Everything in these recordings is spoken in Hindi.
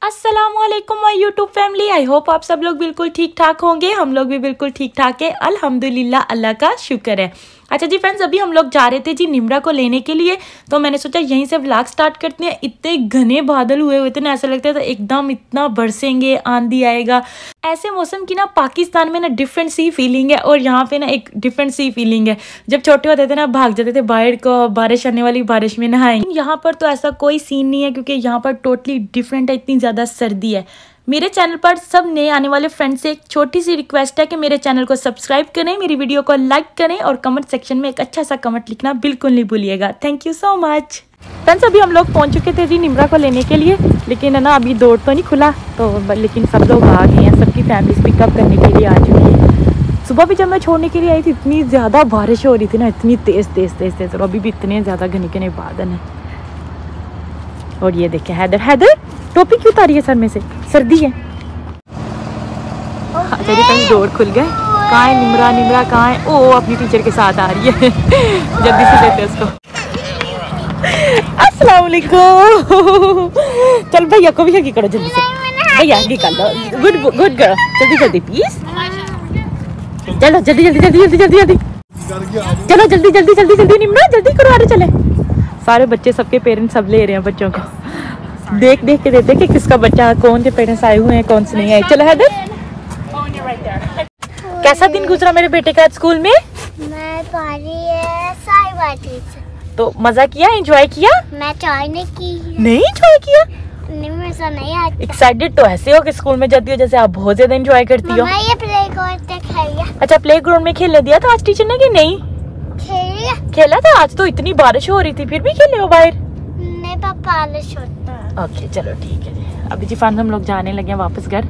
अस्सलामुअलैकुम my YouTube family. I hope आप सब लोग बिल्कुल ठीक ठाक होंगे। हम लोग भी बिल्कुल ठीक ठाक है, अल्हम्दुलिल्लाह, अल्लाह का शुक्र है। अच्छा जी फ्रेंड्स, अभी हम लोग जा रहे थे जी निम्रा को लेने के लिए, तो मैंने सोचा यहीं से व्लॉग स्टार्ट करते हैं। इतने घने बादल हुए थे ना, ऐसा लगता था एकदम इतना बरसेंगे, आंधी आएगा। ऐसे मौसम की ना पाकिस्तान में ना डिफरेंट सी फीलिंग है, और यहाँ पे ना एक डिफरेंट सी फीलिंग है। जब छोटे होते थे ना, भाग जाते थे बाहर को, बारिश आने वाली बारिश में नहाएंगे। यहाँ पर तो ऐसा कोई सीन नहीं है, क्योंकि यहाँ पर टोटली डिफरेंट है, इतनी ज़्यादा सर्दी है। मेरे चैनल पर सब नए आने वाले फ्रेंड्स से एक छोटी सी रिक्वेस्ट है कि मेरे चैनल को सब्सक्राइब करें, मेरी वीडियो को लाइक करें और कमेंट सेक्शन में एक अच्छा सा कमेंट लिखना बिल्कुल नहीं भूलिएगा। Thank you so much friends. अभी हम लोग पहुंच चुके थे जी निम्रा को लेने के लिए, लेकिन है ना अभी दौड़ तो नहीं खुला, तो लेकिन सब लोग आ गए हैं, सबकी फैमिलीज पिकअप करने के लिए आ चुकी है। सुबह भी जब मैं छोड़ने के लिए आई थी, इतनी ज़्यादा बारिश हो रही थी ना, इतनी तेज़, और अभी भी इतने ज़्यादा घने घने बादल हैं। और ये देखें हैदर टोपी क्यों उतारी है सर में से, सर्दी है। अच्छा जी कहीं डोर खुल गए। कहाँ है निम्रा कहाँ है? ओ अपनी टीचर के साथ आ रही है। जल्दी से देते उसको। अस्सलाम वालेकुम। चल भैया को भी हगी करो जल्दी से, भैया हगी कर लो। गुड गर्ल, जल्दी प्लीज। चलो जल्दी चलो जल्दी निम्रा, जल्दी करो, आ रहे चले। सारे बच्चे, सबके पेरेंट्स सब ले रहे हैं बच्चों को। देख के देते कि किसका बच्चा, कौन से पेरेंट्स आए हुए हैं, कौन से नहीं आए। चलो हैदर, कैसा दिन गुजरा मेरे बेटे का स्कूल में? मैं तो मजा किया, एंजॉय किया? मैं चाय नहीं की। नहीं एंजॉय किया? नहीं, मजा नहीं आता। एक्साइटेड तो ऐसे हो कि स्कूल में जाती हो जैसे आप बहुत ज्यादा एंजॉय करती हो। ये प्लेग्राउंड तक है। अच्छा प्लेग्राउंड में खेलने दिया था आज टीचर ने कि नहीं? खेला था आज, तो इतनी बारिश हो रही थी फिर भी खेले हो बाहर? नहीं पापा, बारिश होता। ओके चलो ठीक है। अभी जी फ्रेंड्स हम लोग जाने लगे हैं वापस घर।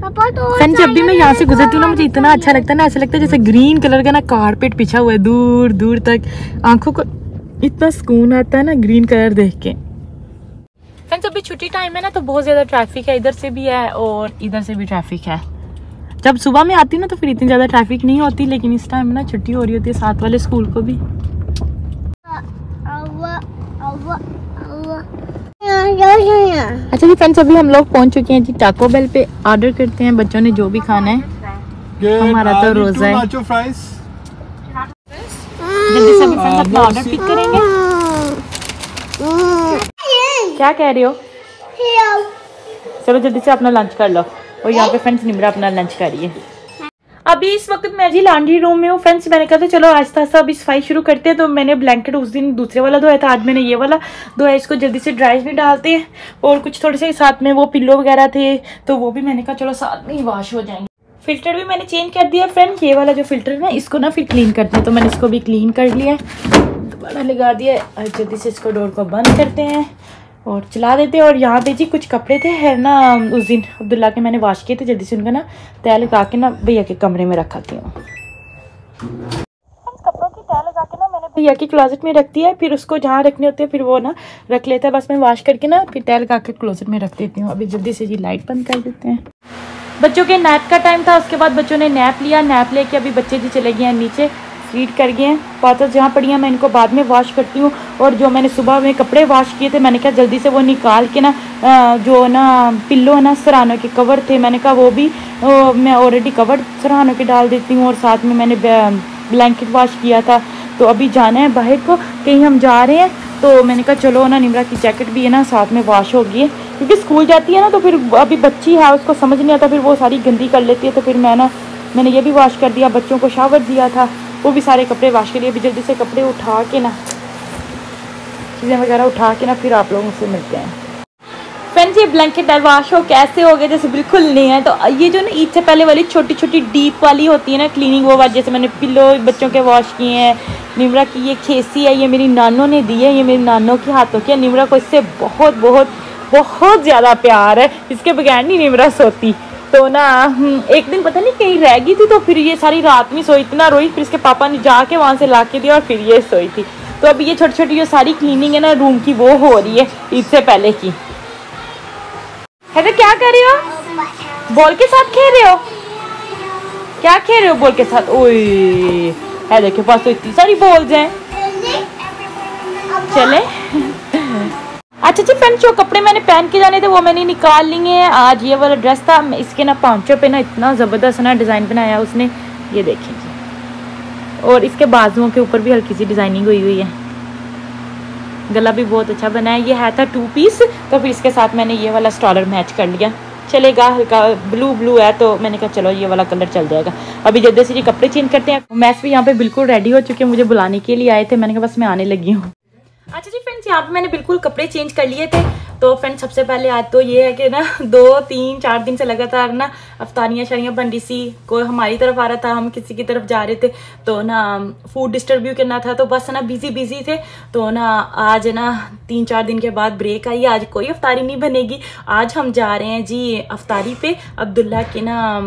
तो जब भी मैं यहाँ से गुजरती हूँ ना, मुझे इतना अच्छा लगता है ना, ऐसा लगता है जैसे ग्रीन कलर का ना कारपेट बिछा हुआ है दूर दूर तक। आंखों को इतना सुकून आता है ना ग्रीन कलर देख के। फ्रेंड्स अभी छुट्टी टाइम है ना, तो बहुत ज्यादा ट्रैफिक है, इधर से भी है और इधर से भी ट्रैफिक है। जब सुबह में आती हूँ ना तो फिर इतनी ज्यादा ट्रैफिक नहीं होती, लेकिन इस टाइम ना छुट्टी हो रही होती है साथ वाले स्कूल को भी। अच्छा जी फ्रेंड्स, अभी हम लोग पहुंच चुके हैं जी टाको बेल पे। ऑर्डर करते हैं, बच्चों ने जो भी खाना है। हमारा तो रोजा है। जल्दी से अभी फ्रेंड्स अपना ऑर्डर पिक करेंगे। क्या कह रही हो? चलो जल्दी से अपना लंच कर लो। और यहाँ पे फ्रेंड्स निम्रा अपना लंच कर रही है। अभी इस वक्त मैं जी लॉन्ड्री रूम में हूँ फ्रेंड्स। मैंने कहा था चलो आस्ता आस्ता अभी सफाई शुरू करते हैं। तो मैंने ब्लैंकेट उस दिन दूसरे वाला धोया था, आज मैंने ये वाला धोया। इसको जल्दी से ड्राइज में डालते हैं। और कुछ थोड़े से साथ में वो पिल्लो वगैरह थे, तो वो भी मैंने कहा चलो साथ में ही वॉश हो जाएंगे। फिल्टर भी मैंने चेंज कर दिया फ्रेंड। ये वाला जो फिल्टर है ना, इसको ना फिर क्लीन करते हैं, तो मैंने इसको भी क्लीन कर लिया है, दोबारा लगा दिया है। और जल्दी से इसको डोर को बंद करते हैं और चला देते हैं। और यहाँ पे जी कुछ कपड़े थे है ना, उस दिन अब्दुल्ला के मैंने वॉश किए थे। जल्दी से उनका ना तय लगा के ना भैया के कमरे में रखाती हूँ। कपड़ों की तय लगा के ना मैंने भैया की क्लोजेट में रख दिया है। फिर उसको जहाँ रखने होते हैं फिर वो ना रख लेता है। बस मैं वॉश करके ना फिर तय लगा के क्लोजेट में रख देती हूँ। अभी जल्दी से जी लाइट बंद कर देते हैं। बच्चों के नैप का टाइम था, उसके बाद बच्चों ने नैप लिया। नैप लेके अभी बच्चे जी चले गए हैं नीचे, फीड कर गए हैं। पाउडर जहाँ पड़ी है मैं इनको बाद में वॉश करती हूँ। और जो मैंने सुबह में कपड़े वॉश किए थे, मैंने कहा जल्दी से वो निकाल के ना जो ना पिल्लो है ना, सराहनों के कवर थे, मैंने कहा वो भी मैं ऑलरेडी कवर सराहनों के डाल देती हूँ। और साथ में मैंने ब्लैंकेट वॉश किया था। तो अभी जाना है बाहर को, कहीं हम जा रहे हैं, तो मैंने कहा चलो ना निम्रा की जैकेट भी है ना साथ में वॉश होगी, क्योंकि स्कूल जाती है ना, तो फिर अभी बच्ची है, उसको समझ नहीं आता, फिर वो सारी गंदी कर लेती है। तो फिर मैंने ये भी वॉश कर दिया। बच्चों को शावर दिया था, वो भी सारे कपड़े वॉश के लिए। भी जल्दी से कपड़े उठा के ना, चीज़ें वगैरह उठा के ना फिर आप लोगों से मिलते हैं। फ्रेंड्स ये ब्लैंकेट वॉश हो कैसे हो गए, जैसे बिल्कुल नहीं है। तो ये जो ना ईद से पहले वाली छोटी छोटी डीप वाली होती है ना क्लीनिंग, वो वाली जैसे मैंने पिल्लो बच्चों के वॉश किए हैं। निम्रा की ये खेसी है, ये मेरी नानों ने दी है, ये मेरी नानों के हाथों की है। निम्रा को इससे बहुत बहुत बहुत ज़्यादा प्यार है, इसके बगैर नहीं निम्रा सोती। तो ना एक दिन पता नहीं कहीं रह गई थी, तो फिर ये सारी रात में सोई, इतना रोई। फिर इसके पापा ने जाके वहाँ से ला के दिया और फिर ये सोई थी। तो अभी ये छोटी छोटी जो सारी क्लीनिंग है ना रूम की, वो हो रही है ईद से पहले की। है क्या कर रही हो? बॉल के साथ खेल रहे हो? क्या खेल रहे हो बॉल के साथ? ओए है देखो पास तो इतनी सारी बॉल्स हैं। चले अच्छा जी फ्रेंड्स, जो कपड़े मैंने पहन के जाने थे वो मैंने निकाल लिए हैं। आज ये वाला ड्रेस था, इसके ना पांचों पे ना इतना ज़बरदस्त ना डिज़ाइन बनाया उसने, ये देखें जी। और इसके बाजुओं के ऊपर भी हल्की सी डिज़ाइनिंग हुई है। गला भी बहुत अच्छा बना है। ये है था 2 पीस, तो फिर इसके साथ मैंने ये वाला स्टॉलर मैच कर लिया, चलेगा। हल्का ब्लू है तो मैंने कहा चलो ये वाला कलर चल जाएगा। अभी जल्दी से ये कपड़े चेंज करते हैं। मैस भी यहाँ पे बिल्कुल रेडी हो चुके हैं, मुझे बुलाने के लिए आए थे, मैंने कहा बस मैं आने लगी हूँ। अच्छा जी फ्रेंड्स, यहाँ पे मैंने बिल्कुल कपड़े चेंज कर लिए थे। तो फ्रेंड्स सबसे पहले आज तो ये है कि ना 2-3-4 दिन से लगातार ना अफ्तारियाँ शरियाँ बन रही सी, कोई हमारी तरफ आ रहा था, हम किसी की तरफ जा रहे थे, तो ना फूड डिस्ट्रीब्यूट करना था, तो बस ना बिजी थे। तो ना आज ना 3-4 दिन के बाद ब्रेक आई, आज कोई अफ्तारी नहीं बनेगी। आज हम जा रहे हैं जी अफ्तारी पे, अब्दुल्ला के ना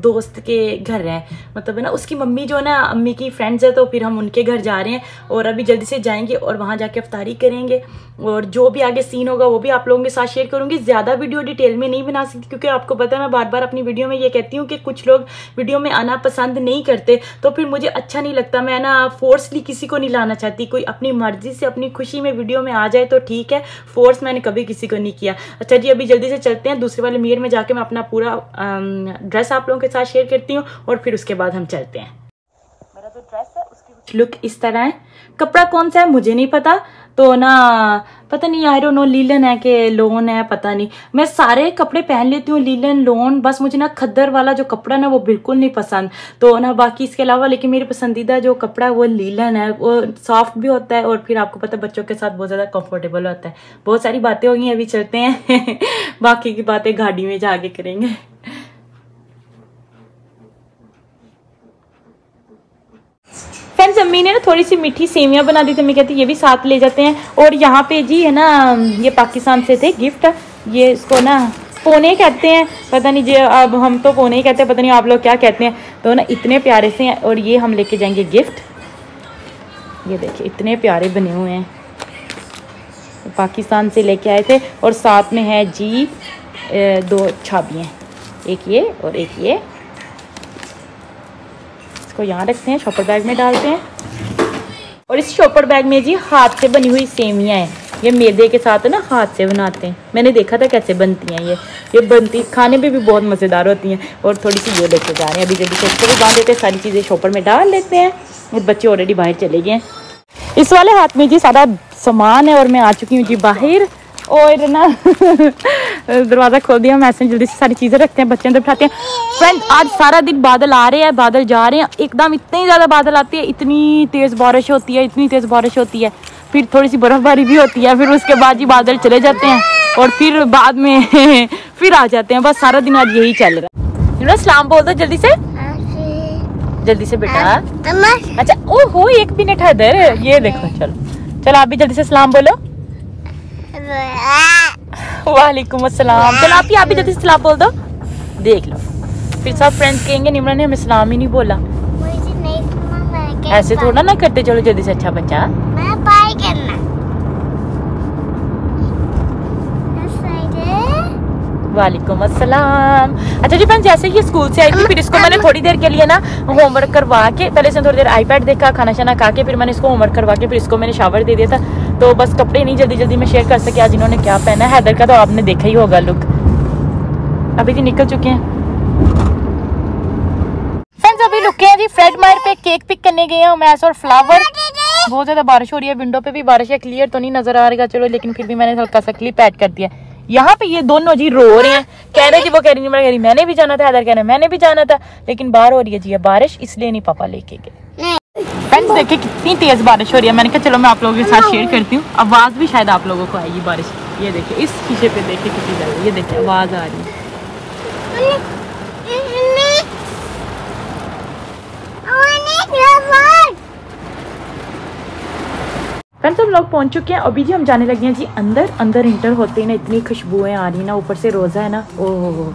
दोस्त के घर है, मतलब है ना उसकी मम्मी जो ना अम्मी की फ्रेंड्स है, तो फिर हम उनके घर जा रहे हैं और अभी जल्दी से जाएंगे और वहाँ जाके अफ्तारी करेंगे। और जो भी आगे सीन होगा वो भी आप लोगों के साथ शेयर करूंगी। ज़्यादा वीडियो डिटेल में नहीं बना सकती क्योंकि आपको पता है मैं बार बार अपनी वीडियो में ये कहती हूँ कि कुछ लोग वीडियो में आना पसंद नहीं करते, तो फिर मुझे अच्छा नहीं लगता। मैं ना फोर्सली किसी को नहीं लाना चाहती, कोई अपनी मर्जी से अपनी खुशी में वीडियो में आ जाए तो ठीक है, फोर्स मैंने कभी किसी को नहीं किया। अच्छा जी, अभी जल्दी से चलते हैं, दूसरे वाले मिरर में जाके मैं अपना पूरा ड्रेस आप लोगों के साथ शेयर करती हूँ और फिर उसके बाद हम चलते हैं। मेरा जो ड्रेस है उसकी कुछ लुक इस तरह है। कपड़ा कौन सा है मुझे नहीं पता, तो ना पता नहीं, आई डोंट नो लीलन है कि लोन है, पता नहीं। मैं सारे कपड़े पहन लेती हूँ, लीलन लोन, बस मुझे ना खद्दर वाला जो कपड़ा ना वो बिल्कुल नहीं पसंद। तो ना बाकी इसके अलावा लेकिन मेरी पसंदीदा जो कपड़ा है वो लीलन है, वो सॉफ्ट भी होता है और फिर आपको पता है बच्चों के साथ बहुत ज़्यादा कंफर्टेबल होता है। बहुत सारी बातें हो गई, अभी चलते हैं बाकी की बातें गाड़ी में जाके करेंगे। फ्रेंड्स, अम्मी ने ना थोड़ी सी मीठी सेवियां बना दी थी, मैं कहती ये भी साथ ले जाते हैं। और यहाँ पे जी है ना, ये पाकिस्तान से थे गिफ्ट, ये इसको ना पोने कहते हैं, पता नहीं जी, अब हम तो पोने ही कहते हैं, पता नहीं आप लोग क्या कहते हैं। तो ना इतने प्यारे से हैं और ये हम लेके जाएंगे गिफ्ट। ये देखिए इतने प्यारे बने हुए हैं, पाकिस्तान से लेके आए थे। और साथ में है जी 2 छाबियाँ, एक ये और एक ये। को यहाँ रखते हैं, शॉपर बैग में डालते हैं। और इस शॉपर बैग में जी हाथ से बनी हुई सेवियां हैं, ये मैदे के साथ ना हाथ से बनाते हैं, मैंने देखा था कैसे बनती हैं। ये बनती खाने में भी बहुत मज़ेदार होती हैं। और थोड़ी सी ये लेके जा रहे हैं, अभी जल्दी से इसको भी बांध देते हैं, सारी चीज़ें शॉपर में डाल लेते हैं। और बच्चे ऑलरेडी बाहर चले गए हैं। इस वाले हाथ में जी सारा सामान है और मैं आ चुकी हूँ जी बाहर। और ना दरवाज़ा खोल दिया, हम ऐसे जल्दी से सारी चीज़ें रखते हैं, बच्चे अंदर बिठाते हैं। फ्रेंड, आज सारा दिन बादल आ रहे हैं, बादल जा रहे हैं, एकदम इतनी ज़्यादा बादल आती है, इतनी तेज़ बारिश होती है, इतनी तेज़ बारिश होती है, फिर थोड़ी सी बर्फ़बारी भी होती है, फिर उसके बाद जी बादल चले जाते हैं और फिर बाद में फिर आ जाते हैं। बस सारा दिन आज यही चल रहा है। सलाम बोल दो जल्दी से, जल्दी से बेटा। अच्छा ओहो, 1 मिनट है इधर, ये देखो, चलो आप भी जल्दी से सलाम बोलो। वालेकुम अस्सलाम। चलो आप भी जल्दी से सलाम बोल दो, देख लो फिर सब फ्रेंड्स कहेंगे निमरन ने हमें सलाम ही नहीं बोला। ऐसे थोड़ा ना करते, चलो जल्दी से अच्छा बच्चा। बाय करना। वालेकुम अस्सलाम। अच्छा जी फ्रेंड्स, जैसे ये स्कूल से आई थी, फिर इसको मैंने थोड़ी देर के लिए ना होमवर्क करवा के, पहले से थोड़ी देर आईपैड देखा, खाना शाना खा के, फिर मैंने इसको होमवर्क करवा के फिर इसको मैंने शावर दे दिया था। तो बस कपड़े नहीं जल्दी में शेयर कर सके आज इन्होंने क्या पहना है। हैदर का तो आपने देखा ही होगा लुक, अभी जी निकल चुके हैं। फ्रेंड्स, अभी रुके हैं जी फ्रेड मायर पे, केक पिक करने गए हैं मैस और फ्लावर। बहुत ज्यादा बारिश हो रही है, विंडो पे भी बारिश है, क्लियर तो नहीं नजर आ रहा, चलो लेकिन फिर भी मैंने हल्का सा क्लिप ऐड कर दिया। यहाँ पे ये दोनों जी रो रहे हैं, कह रहे जी, वो कह रही नहीं, मैंने भी जाना था, हैदर कह रहे मैंने भी जाना था, लेकिन बाहर हो रही है जी बारिश, इसलिए नहीं पापा लेके गए। फ्रेंड्स देखिए कितनी तेज बारिश हो रही है, मैंने कहा चलो मैं आप लोगों के साथ शेयर करती हूँ। आवाज भी शायद आप लोगों को आएगी बारिश, ये देखिए इस शीशे पे देखिए कितनी ज्यादा, ये देखिए आवाज आ रही है। फ्रेंड्स, हम लोग पहुंच चुके हैं, अभी जी हम जाने लगे हैं जी अंदर इंटर होते ही ना इतनी खुशबुएं आ रही ना, ऊपर से रोजा है ना, ओह